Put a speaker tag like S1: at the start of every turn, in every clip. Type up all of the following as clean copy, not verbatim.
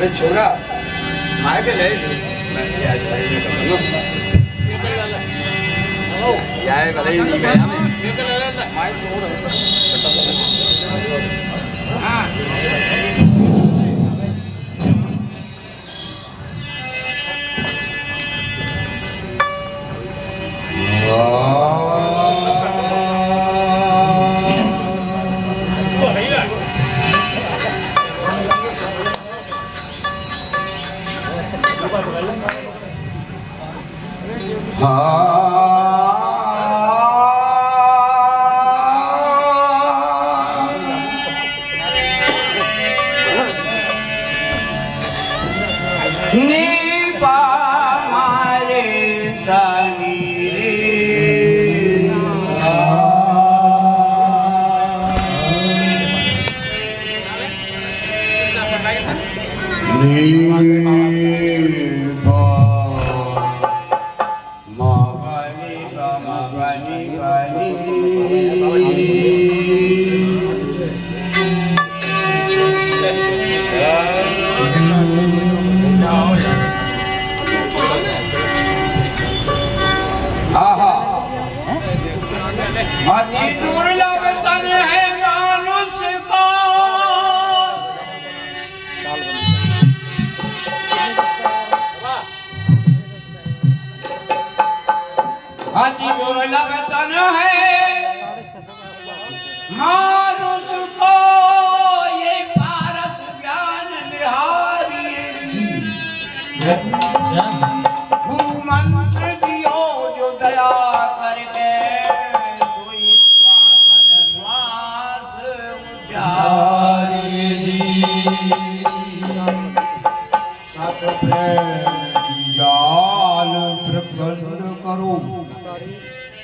S1: अरे छोरा खाए के ले मैं आज भाई ने करूंगा यार भले ही नहीं गया मैं माइक मोड़ हां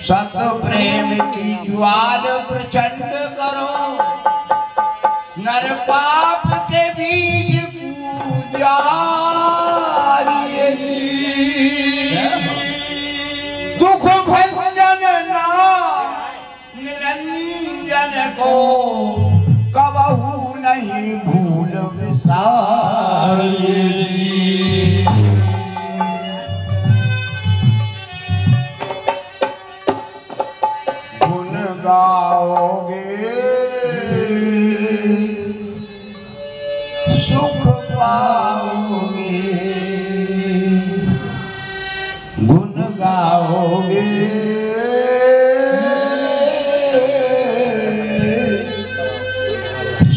S2: सत प्रेम की ज्वाल प्रचंड करो, नर पाप के बीज पूजारिये दुख भंजन नाम निरंजन को कबहू नहीं भूल विसारिये। गाओगे सुख पाओगे, गुण गाओगे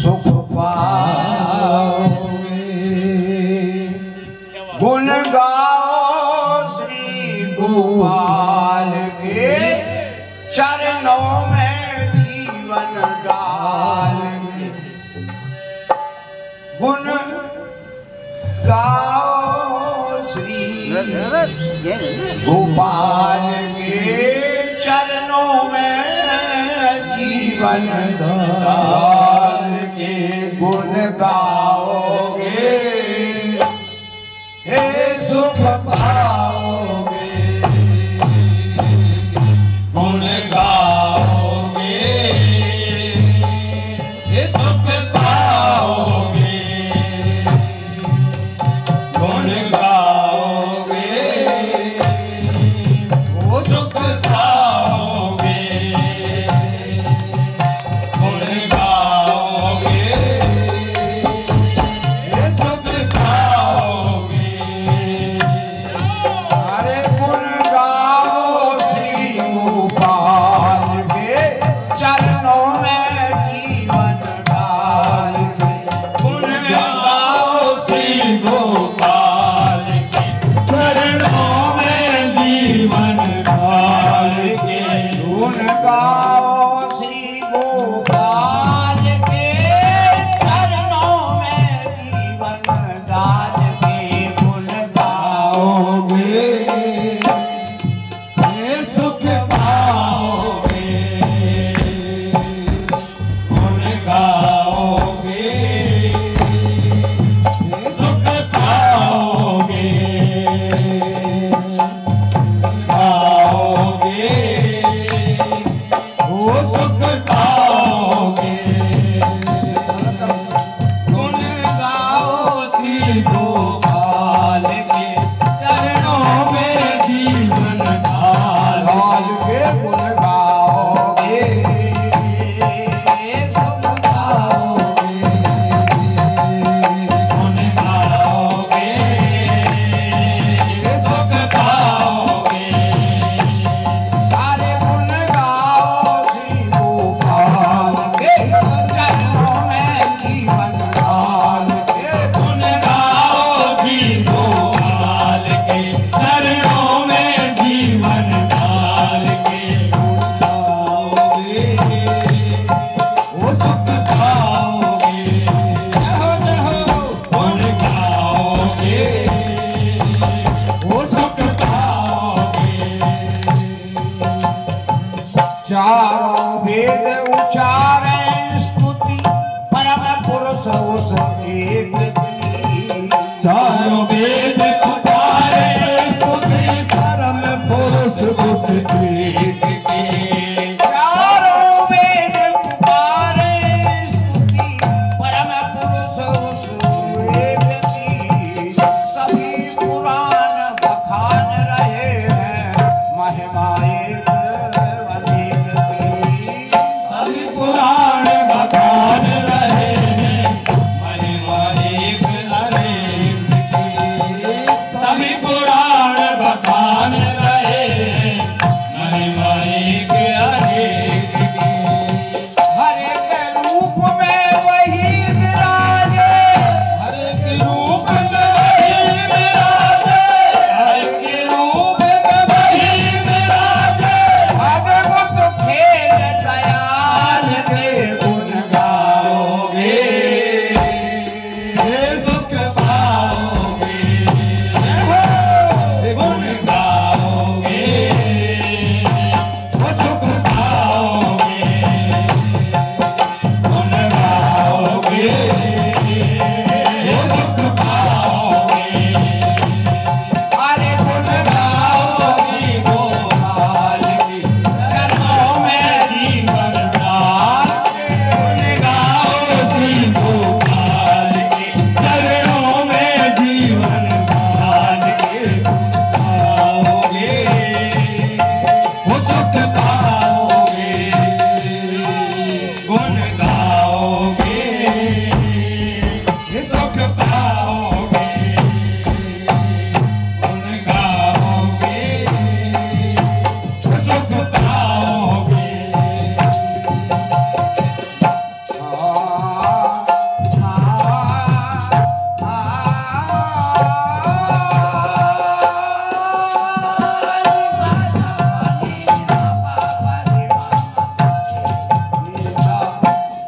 S2: सुख पाओगे। गुण गाओ श्री गोपाल के चरणों में जीवन डाल, गुण गाओ श्री गोपाल के चरणों में जीवन डाल के गुण गाओगे हे सुख पाओगे। गुण गाओगे ये सुख पाओगे, गुण गाओगे वो सुख पाओगे, गुण गाओगे ये सुख पाओगे। अरे गुण गाओ श्री गोपाल के चरणों में जीवन डाल के, गुण गाओ श्री गोपाल के चरणों में जीवन डाल के, गुण गाओ श्री गोपाल के चरणों में जीवन डाल के, गुण गाओगे सुख पाओगे, गुण गाओगे सुख पाओगे, गाओगे वो
S1: चारों वेद उचारे स्तुति परम पुरुष उस एक की।
S2: चारों वेद उचारे स्तुति परम पुरुष उस एक की।
S1: चारों वेद उचारे स्तुति परम पुरुष उस एक की। सभी पुराण बखान रहे हैं महिमा एक अनेक की।
S2: सभी पुराण बखान रहे हैं महिमा एक अनेक की। सभी पुराण बखान रहे हैं महिमा एक अनेक की।
S1: हर एक रूप में वही विराजे,
S2: हर एक रूप में वही विराजे, हर एक रूप में वही विराजे।
S1: अद्भुत खेल दयाल के गुण गाओगे।
S2: हे सुख पाओगे, गुण गाओगे, वो सुख पाओगे, गुण गाओगे, वो सुख पाओगे।
S1: अरे गुण गाओगी गोपाल की चरणों में जीवन डाल के।
S2: गुण गाओ श्री गोपाल के चरणों में जीवन डाल के। गाओगे, वो सुख पाओगे, गुण गाओगे, ये सुख पाओगे, गुण गाओगे, वो सुख पाओगे।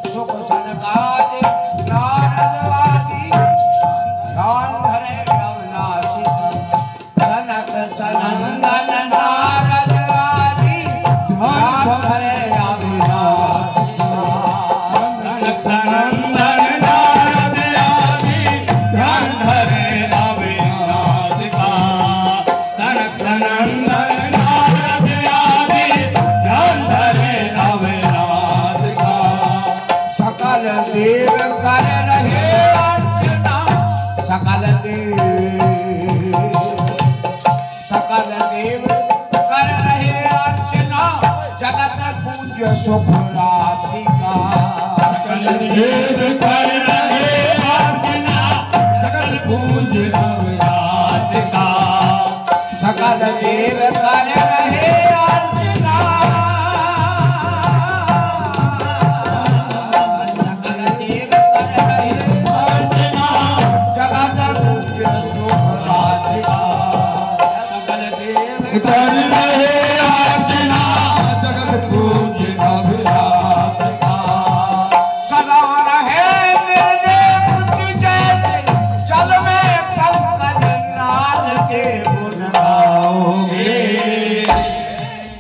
S1: सुख सनकादि नारद आदि ध्यान धरे अविनाशी। सनक सनंदन नारद आदि ध्यान धरे अविनाशी।
S2: सनक सनंदन नारद आदि ध्यान धरे अविनाश का। सनक सनंदन नारद आदि ध्यान धरे अविनाश का।
S1: सकल देव कर रहे अर्चना। सकल देव कर रहे अर्चना। जगत पूज्य सुख राशि का।
S2: सकल देव कर रहे अर्चना, सकल पूज्य अविनाश का।
S1: सकल देव कर रहे अर्चना। सकल देव कर रहे
S2: अर्चना,
S1: जगत पूज्य सुख राशि का।
S2: सकल देव कर रहे अर्चना, जगत पूज्य अविनाश का।
S1: सदा रहे निर्देव जैसे जल में पंकज नाल के गुण गाओगे।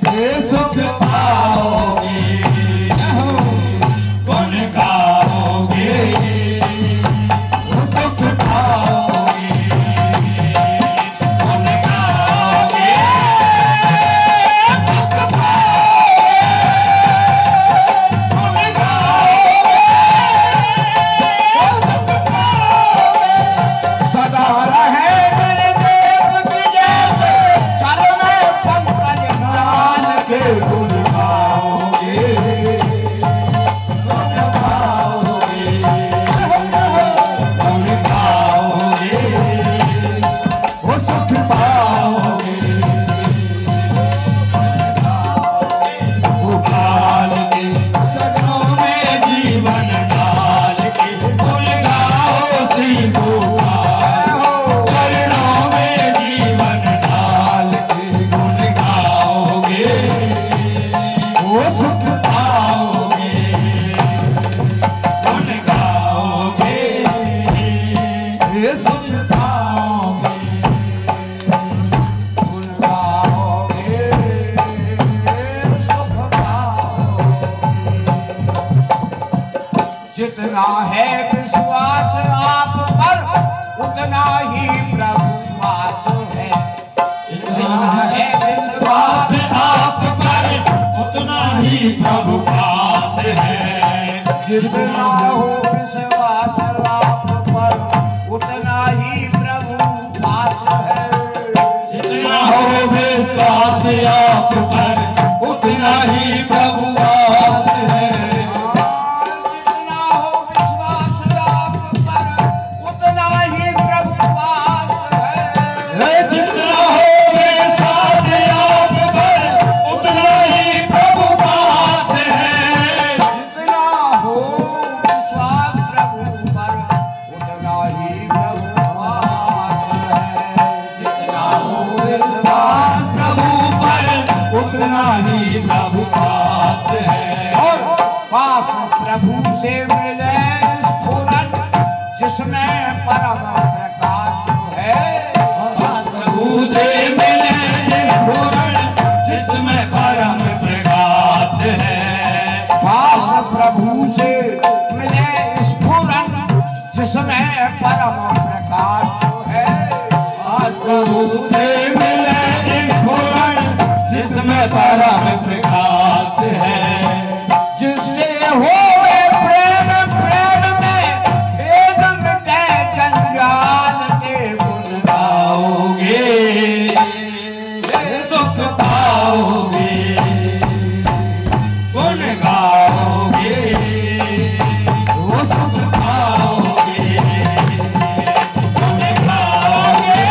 S2: हे सुख पाओगे, गुण गाओगे, वो सुख पाओगे, गुण गाओगे, सुख पाओगे, गुण गाओगे, सुख पाओगे।
S1: सदा रहे निर्देव जैसे जल में पंकज नाल के गुण गाओगे।
S2: सुख पाओगे, गुण गाओगे, वो सुख पाओगे। गोपाल के चरणों में जीवन डाल के गुण गाओ श्री गोपाल। चरणों में जीवन डाल के गुण गाओगे।
S1: जितना है विश्वास आप पर उतना ही प्रभु पास है। जितना है विश्वास
S2: आप पर उतना ही प्रभु पास है।
S1: जितना हो विश्वास आप पर उतना ही प्रभु पास है।
S2: जितना हो विश्वास आप पर उतना ही प्रभु पास है।
S1: जितना हो विश्वास आप पर उतना ही प्रभु पास है।
S2: जितना हो विश्वास आप पर उतना ही प्रभु पास है।
S1: जितना हो विश्वास प्रभु पर उतना ही प्रभु पास है। जितना हो
S2: विश्वास प्रभु पर उतना ही प्रभु पास है।
S1: और पास प्रभु से मिले स्फुरन जिसमें परम प्रकाश है।
S2: प्रभु से मिले स्फुरन जिसमें परम प्रकाश है।
S1: पास प्रभु से मिले स्फुरन जिसमें परम प्रकाश है।
S2: प्रभु से मिले स्फुरन जिसमें परम प्रकाश है।
S1: जिससे होवे प्रेम प्रेम में भेद मिटे जंजाल के गुण
S2: गाओगे सुख पाओगे, गुण गाओगे वो सुख पाओगे, गुण गाओगे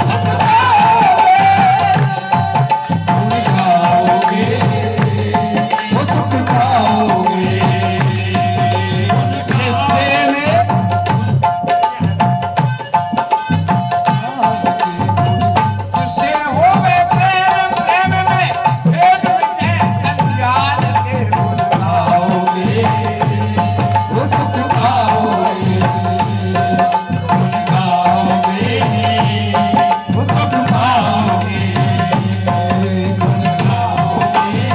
S2: सुख पाओगे, गुण गाओगे वो सुख पाओगे। किस्से में
S1: जिससे होवे प्रेम प्रेम में भेद मिटे जंजाल के गुण
S2: गाओगे वो सुख पाओगे, गुण गाओगे वो सुख पाओगे, गुण गाओगे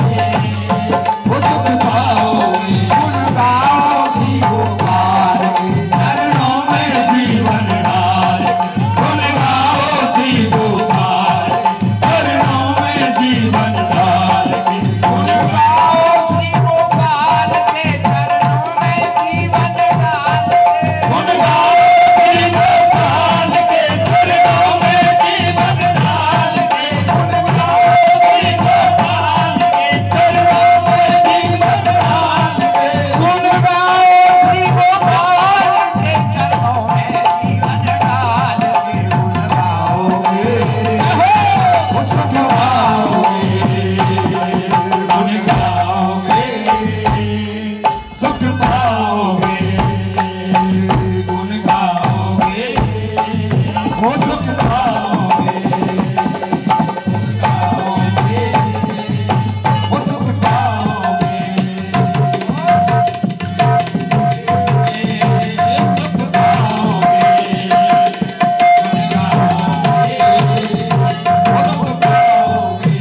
S2: वो सुख पाओगे। गुण गाओ श्री गोपाल के चरणों में जीवन डाल, गुण गाओ श्री गोपाल चरणों में जीवन डाल, गुण गाओ
S1: श्री गोपाल के चरणों में जीवन डाल के।
S2: गुण गाओ श्री गोपाल के चरणों में जीवन डाल के। गुण गाओ श्री गोपाल के चरणों में जीवन डाल के।
S1: गुण गाओ श्री गोपाल के चरणों में जीवन डाल के। गुण गाओगे
S2: वो सुख पाओगे, गुण गाओगे सुख पाओगे, गुण गाओगे वो सुख पाओगे, गाओगे वो सुख पाओगे, सुख पाओगे, गुण गाओगे वो सुख पाओगे।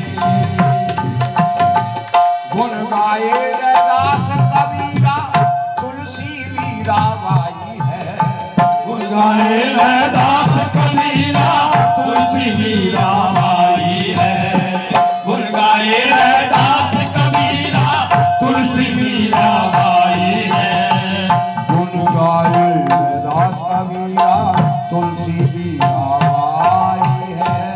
S1: गुण गाए रैदास कबीरा तुलसी मीरा बाई है।
S2: गुण गाए रैदास कबीरा तुलसी मीरा बाई है। गुण गाए रैदास कबीरा तुलसी मीरा बाई है।
S1: गुण गाए रैदास कबीरा तुलसी मीरा बाई है।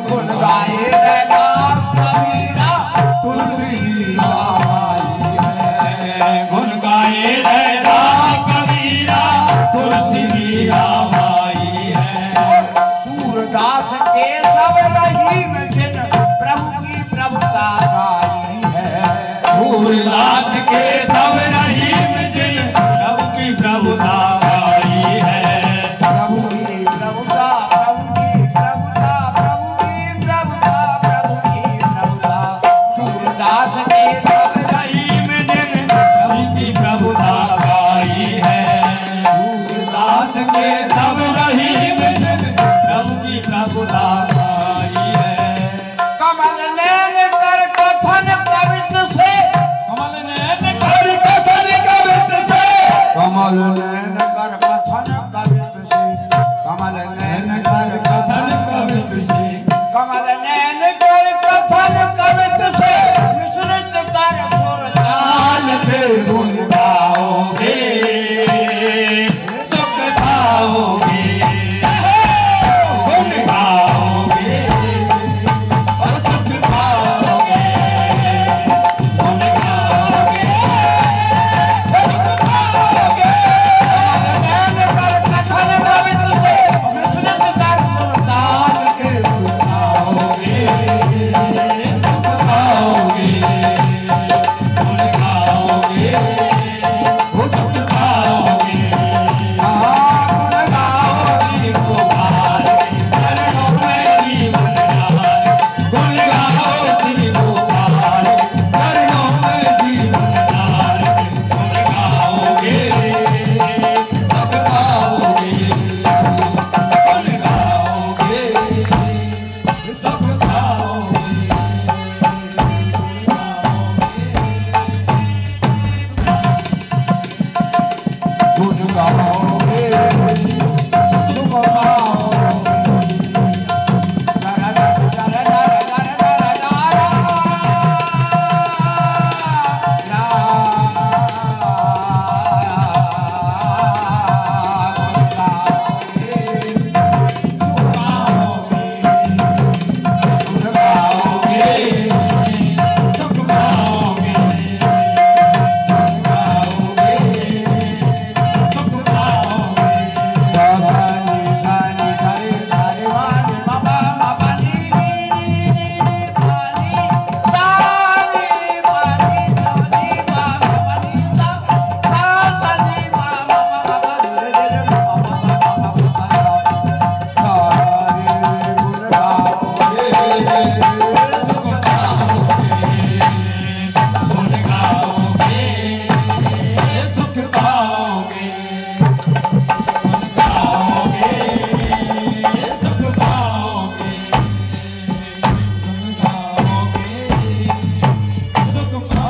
S2: गुण गाए रैदास कबीरा तुलसी मीरा बाई है।
S1: गुण गाए रैदास कबीरा
S2: सूरदास के सब रहीम जिन प्रभु की प्रभुता पाई है।
S1: प्रभु की कमल नैन कर कथन कवित से कमल नैन